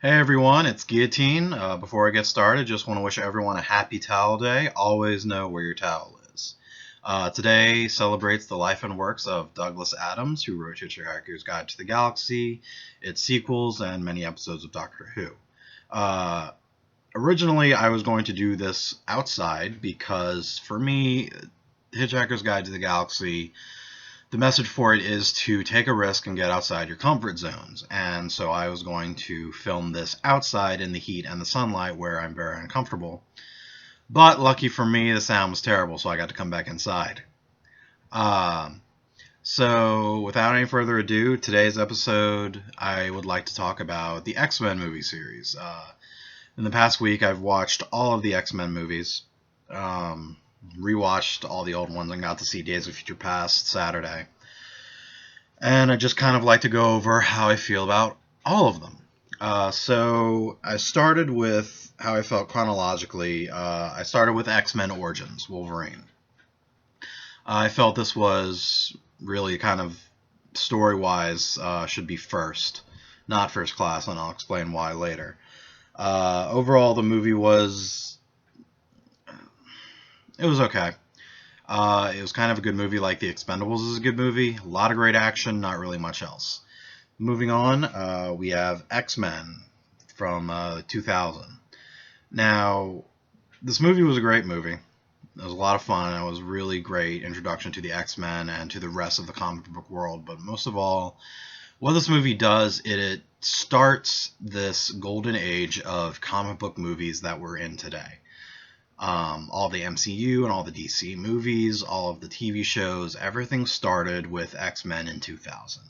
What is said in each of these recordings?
Hey everyone, it's Guillotine. Before I get started, just want to wish everyone a happy towel day. Always know where your towel is. Today celebrates the life and works of Douglas Adams, who wrote Hitchhiker's Guide to the Galaxy, its sequels, and many episodes of Doctor Who. Uh, Originally, I was going to do this outside because, for me, Hitchhiker's Guide to the Galaxy, the message for it is to take a risk and get outside your comfort zones. And so I was going to film this outside in the heat and the sunlight where I'm very uncomfortable. But lucky for me, the sound was terrible, so I got to come back inside. Um, so without any further ado, today's episode, I would like to talk about the X-Men movie series. In the past week, I've watched all of the X-Men movies. Rewatched all the old ones and got to see Days of Future Past Saturday. And I just kind of like to go over how I feel about all of them. So I started with how I felt chronologically. I started with X-Men Origins, Wolverine. I felt this was really kind of story-wise should be first, not first class, and I'll explain why later. Overall, the movie was okay. It was kind of a good movie, like The Expendables is a good movie. A lot of great action, not really much else. Moving on, we have X-Men from 2000. Now, this movie was a great movie. It was a lot of fun. It was a really great introduction to the X-Men and to the rest of the comic book world. But most of all, what this movie does, it starts this golden age of comic book movies that we're in today. All the MCU and all the DC movies, all of the TV shows, everything started with X-Men in 2000.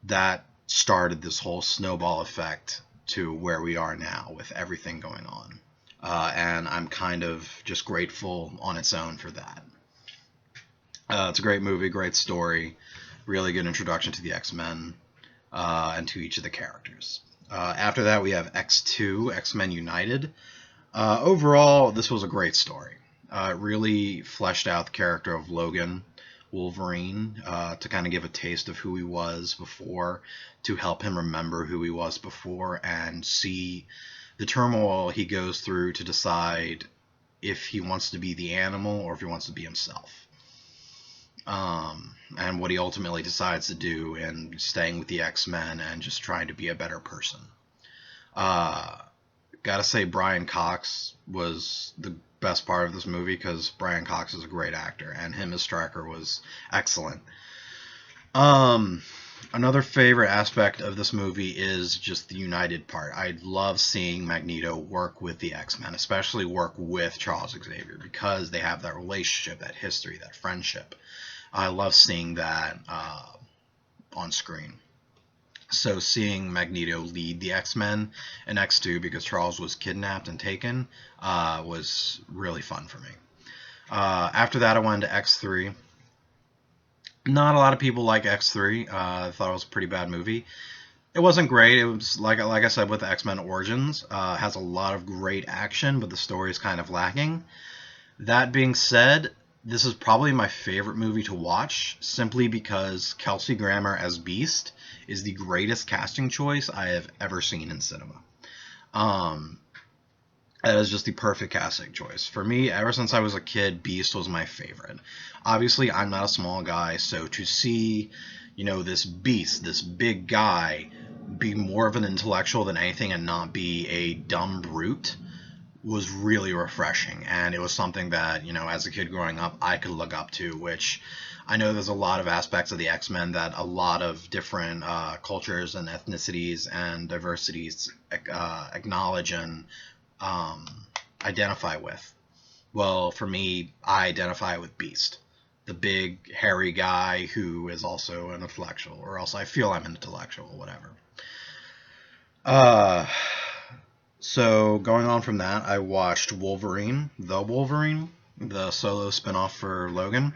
That started this whole snowball effect to where we are now with everything going on. And I'm kind of just grateful on its own for that. It's a great movie, great story, really good introduction to the X-Men and to each of the characters. After that, we have X2, X-Men United. Overall, this was a great story. It really fleshed out the character of Logan Wolverine to kind of give a taste of who he was before, to help him remember who he was before and see the turmoil he goes through to decide if he wants to be the animal or if he wants to be himself. And what he ultimately decides to do in staying with the X-Men and just trying to be a better person. Gotta say, Brian Cox was the best part of this movie because Brian Cox is a great actor, and him as Stryker was excellent. Another favorite aspect of this movie is just the united part. I love seeing Magneto work with the X-Men, especially work with Charles Xavier, because they have that relationship, that history, that friendship. I love seeing that on screen. So seeing Magneto lead the X-Men in X2 because Charles was kidnapped and taken was really fun for me. After that, I went into X3. Not a lot of people like X3. I thought it was a pretty bad movie. It wasn't great. It was like I said with the X-Men Origins. Has a lot of great action, but the story is kind of lacking. That being said, this is probably my favorite movie to watch, simply because Kelsey Grammer as Beast is the greatest casting choice I have ever seen in cinema. That is just the perfect casting choice. For me, ever since I was a kid, Beast was my favorite. Obviously, I'm not a small guy, so to see, this Beast, this big guy, be more of an intellectual than anything and not be a dumb brute was really refreshing. And it was something that, as a kid growing up, I could look up to, which I know there's a lot of aspects of the X-Men that a lot of different cultures and ethnicities and diversities acknowledge and identify with. Well, for me, I identify with Beast, the big, hairy guy who is also an intellectual, or else I feel I'm an intellectual, whatever. So going on from that, I watched Wolverine, the solo spinoff for Logan.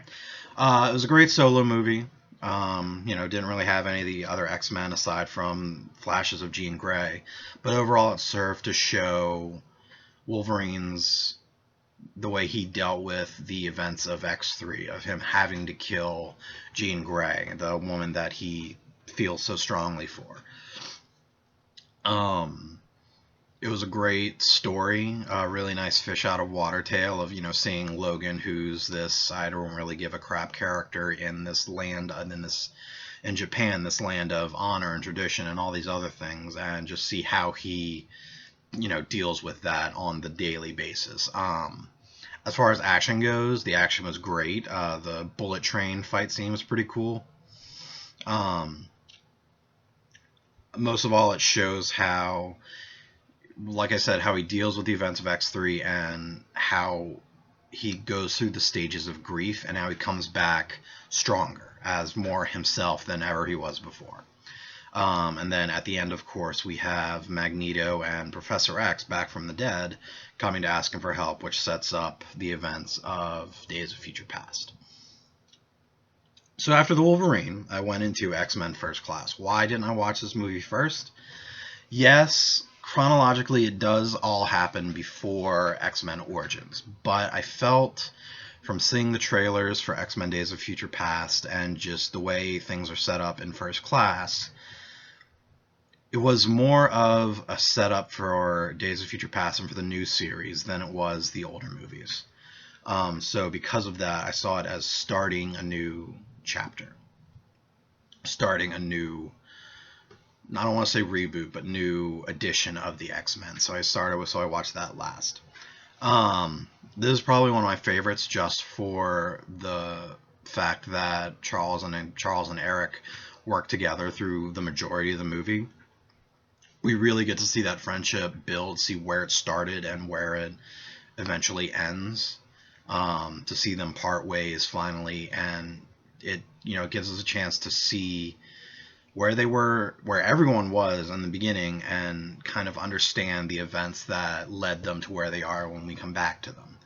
It was a great solo movie. Didn't really have any of the other X-Men aside from flashes of Jean Grey, but overall it served to show the way he dealt with the events of X3, of him having to kill Jean Grey, the woman that he feels so strongly for. It was a great story, a really nice fish out of water tale of, seeing Logan, who's this I don't really give a crap character in this land, and in Japan, this land of honor and tradition and all these other things, and just see how he, deals with that on the daily basis. As far as action goes, the action was great. The bullet train fight scene was pretty cool. Most of all, it shows how, like I said, how he deals with the events of X3 and how he goes through the stages of grief and how he comes back stronger as more himself than ever he was before. And then at the end, of course, we have Magneto and Professor X back from the dead coming to ask him for help, which sets up the events of Days of Future Past. So after the Wolverine, I went into X-Men First Class. Why didn't I watch this movie first? Yes, chronologically it does all happen before X-Men Origins, but I felt from seeing the trailers for X-Men Days of Future Past and just the way things are set up in First Class, it was more of a setup for Days of Future Past and for the new series than it was the older movies. So because of that, I saw it as starting a new chapter. Starting a new, I don't want to say reboot, but new edition of the X-Men. So I watched that last. This is probably one of my favorites just for the fact that Charles and Eric work together through the majority of the movie. We really get to see that friendship build, see where it started and where it eventually ends, to see them part ways finally, and it gives us a chance to see where they were, where everyone was in the beginning, and kind of understand the events that led them to where they are when we come back to them.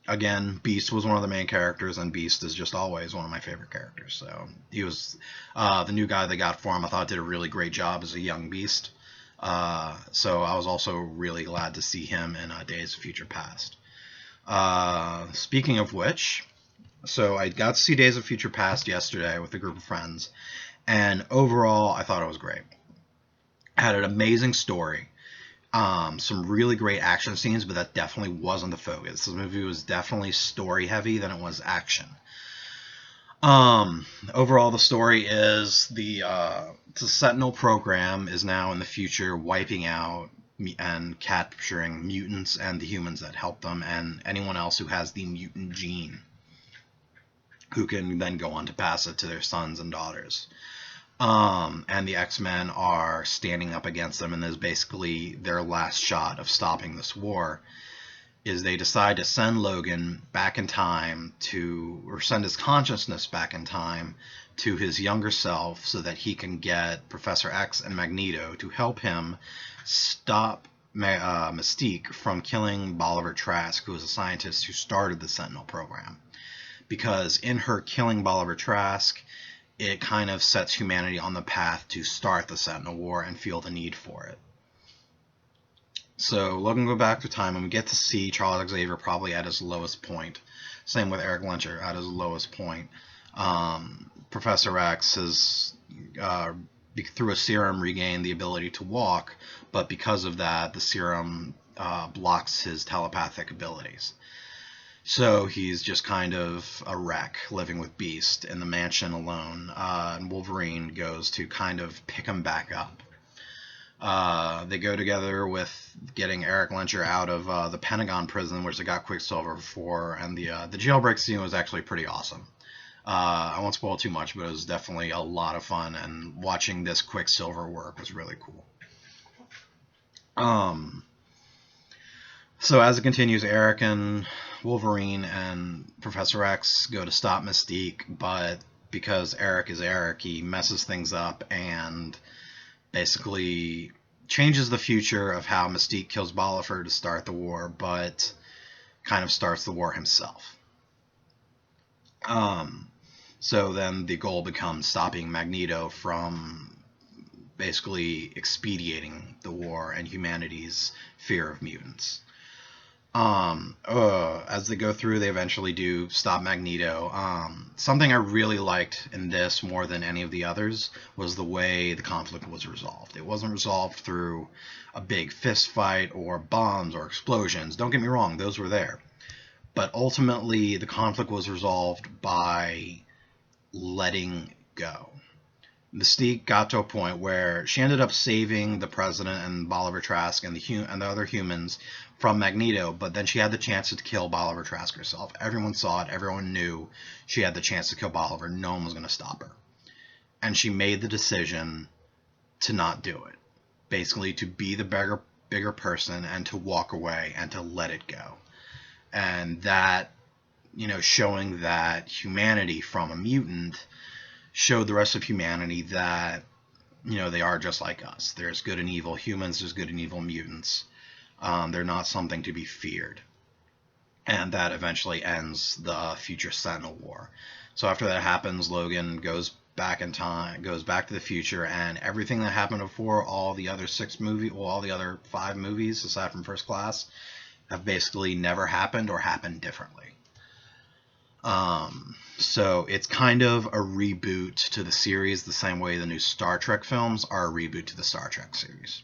Again, Beast was one of the main characters, and Beast is just always one of my favorite characters. So he was the new guy they got for him. I thought did a really great job as a young Beast. So I was also really glad to see him in Days of Future Past. Speaking of which, so I got to see Days of Future Past yesterday with a group of friends, and overall I thought it was great. It had an amazing story. Some really great action scenes, but that definitely wasn't the focus. This movie was definitely story heavy than it was action. Overall, the story is the Sentinel program is now in the future wiping out and capturing mutants and the humans that help them, and anyone else who has the mutant gene, who can then go on to pass it to their sons and daughters. And the X-Men are standing up against them, and there's basically their last shot of stopping this war is they decide to send Logan back in time or send his consciousness back in time to his younger self so that he can get Professor X and Magneto to help him stop Mystique from killing Bolivar Trask, who was a scientist who started the Sentinel program. Because in her killing Bolivar Trask, it kind of sets humanity on the path to start the Sentinel War and feel the need for it. So Logan go back to time, and we get to see Charles Xavier probably at his lowest point. Same with Eric Lyncher at his lowest point. Professor X has, through a serum, regained the ability to walk, but because of that, the serum blocks his telepathic abilities. So he's just kind of a wreck living with Beast in the mansion alone, and Wolverine goes to kind of pick him back up. They go together with getting Eric Lyncher out of the Pentagon prison, which they got Quicksilver for, and the jailbreak scene was actually pretty awesome. I won't spoil too much, but it was definitely a lot of fun, and watching this Quicksilver work was really cool. So as it continues, Eric and Wolverine and Professor X go to stop Mystique, but because Eric is Eric, he messes things up and basically changes the future of how Mystique kills Bolivar to start the war, but kind of starts the war himself. So then the goal becomes stopping Magneto from basically expediting the war and humanity's fear of mutants. As they go through, they eventually do stop Magneto. Something I really liked in this more than any of the others was the way the conflict was resolved. It wasn't resolved through a big fist fight or bombs or explosions. Don't get me wrong, those were there. But ultimately, the conflict was resolved by letting go. Mystique got to a point where she ended up saving the president and Bolivar Trask and the other humans from Magneto, but then she had the chance to kill Bolivar Trask herself. Everyone saw it. Everyone knew she had the chance to kill Bolivar. No one was going to stop her. And she made the decision to not do it. Basically, to be the bigger person and to walk away and to let it go. And that, showing that humanity from a mutant showed the rest of humanity that, they are just like us. There's good and evil humans, there's good and evil mutants. They're not something to be feared. And that eventually ends the future Sentinel War. So after that happens, Logan goes back in time, goes back to the future, and everything that happened before, all the other 5 movies, aside from First Class, have basically never happened or happened differently. So it's kind of a reboot to the series, the same way the new Star Trek films are a reboot to the Star Trek series,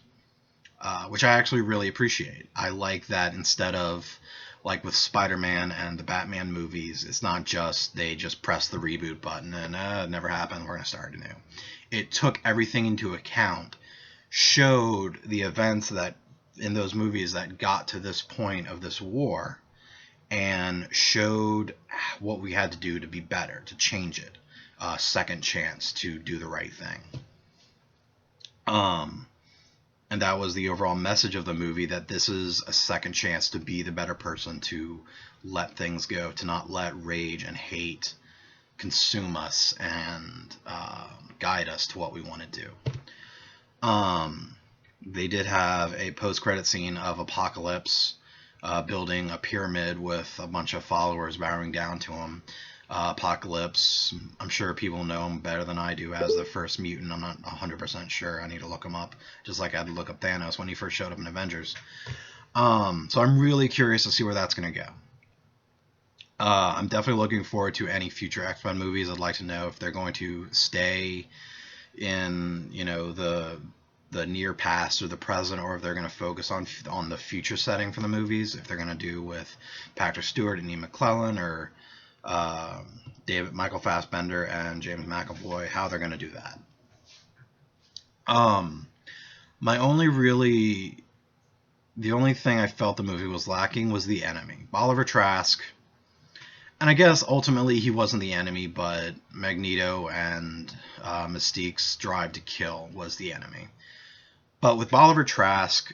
which I actually really appreciate. I like that instead of, like with Spider-Man and the Batman movies, it's not just they just press the reboot button and it never happened, we're going to start anew. It took everything into account, showed the events that in those movies that got to this point of this war, and showed what we had to do to be better, to change it, a second chance to do the right thing. And that was the overall message of the movie, that this is a second chance to be the better person, to let things go, to not let rage and hate consume us and guide us to what we want to do. They did have a post-credit scene of Apocalypse building a pyramid with a bunch of followers bowing down to him. Apocalypse, I'm sure people know him better than I do as the first mutant. I'm not 100% sure. I need to look him up, just like I had to look up Thanos when he first showed up in Avengers. So I'm really curious to see where that's going to go. I'm definitely looking forward to any future X-Men movies. I'd like to know if they're going to stay in, the near past or the present, or if they're going to focus on the future setting for the movies, if they're going to do with Patrick Stewart and Ian McKellen, or Michael Fassbender and James McAvoy, how they're going to do that. The only thing I felt the movie was lacking was the enemy, Bolivar Trask. And I guess ultimately he wasn't the enemy, but Magneto and Mystique's drive to kill was the enemy. But with Bolivar Trask,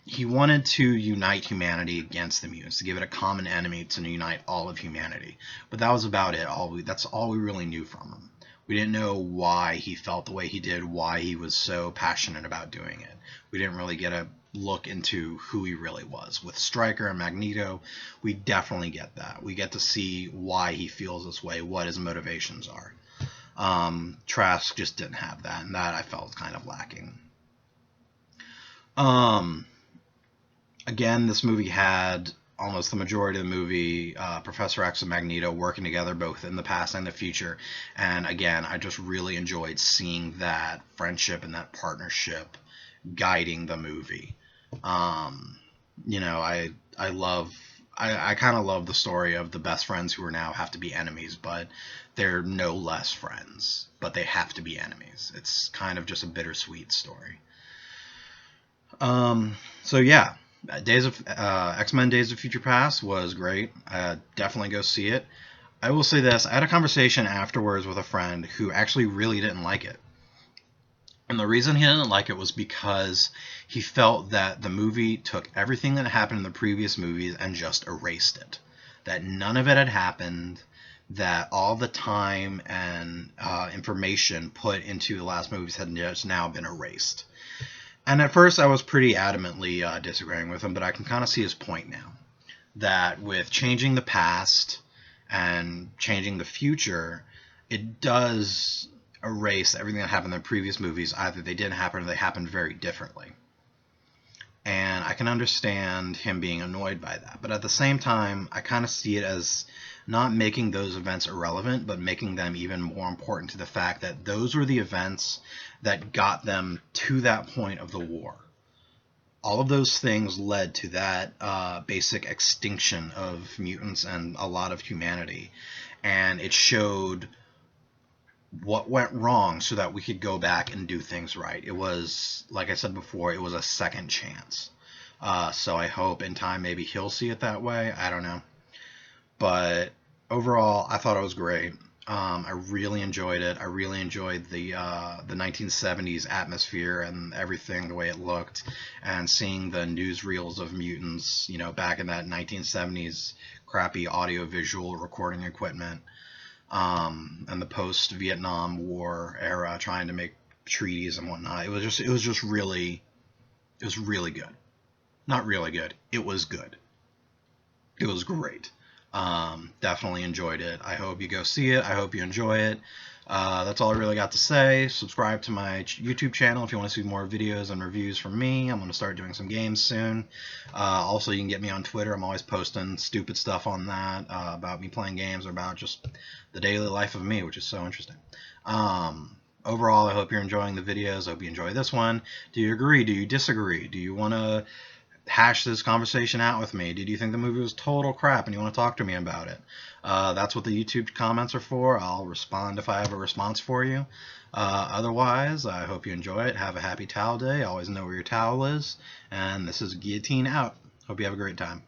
he wanted to unite humanity against the mutants, to give it a common enemy, to unite all of humanity. But that was about it. That's all we really knew from him. We didn't know why he felt the way he did, why he was so passionate about doing it. We didn't really get a look into who he really was. With Stryker and Magneto, we definitely get that. We get to see why he feels this way, what his motivations are. Trask just didn't have that, and that I felt kind of lacking. Again, this movie had almost the majority of the movie, Professor X and Magneto working together both in the past and the future. And again, I just really enjoyed seeing that friendship and that partnership guiding the movie. I kind of love the story of the best friends who are now have to be enemies, but they're no less friends, but they have to be enemies. It's kind of just a bittersweet story. So yeah, X-Men Days of Future Past was great. Definitely go see it. I will say this, I had a conversation afterwards with a friend who actually really didn't like it. And the reason he didn't like it was because he felt that the movie took everything that happened in the previous movies and just erased it. That none of it had happened, that all the time and information put into the last movies had just now been erased. And at first I was pretty adamantly disagreeing with him, but I can kind of see his point now. That with changing the past and changing the future, it does erase everything that happened in the previous movies. Either they didn't happen or they happened very differently. And I can understand him being annoyed by that. But at the same time, I kind of see it as not making those events irrelevant, but making them even more important to the fact that those were the events that got them to that point of the war. All of those things led to that basic extinction of mutants and a lot of humanity. And it showed what went wrong so that we could go back and do things right. It was, like I said before, it was a second chance. So I hope in time maybe he'll see it that way. I don't know. But overall, I thought it was great. I really enjoyed it. I really enjoyed the 1970s atmosphere and everything, the way it looked, and seeing the newsreels of mutants, back in that 1970s crappy audio-visual recording equipment, and the post-Vietnam War era, trying to make treaties and whatnot. It was just really good. Not really good. It was good. It was great. Definitely enjoyed it. I hope you go see it. I hope you enjoy it. That's all I really got to say. Subscribe to my YouTube channel if you want to see more videos and reviews from me. I'm going to start doing some games soon. Also, you can get me on Twitter. I'm always posting stupid stuff on that about me playing games or about just the daily life of me, which is so interesting. Overall, I hope you're enjoying the videos. I hope you enjoy this one. Do you agree? Do you disagree? Do you want to hash this conversation out with me? Did you think the movie was total crap and you want to talk to me about it? That's what the YouTube comments are for. I'll respond if I have a response for you. Otherwise, I hope you enjoy it. Have a happy towel day. Always know where your towel is. And this is Guillotine out. Hope you have a great time.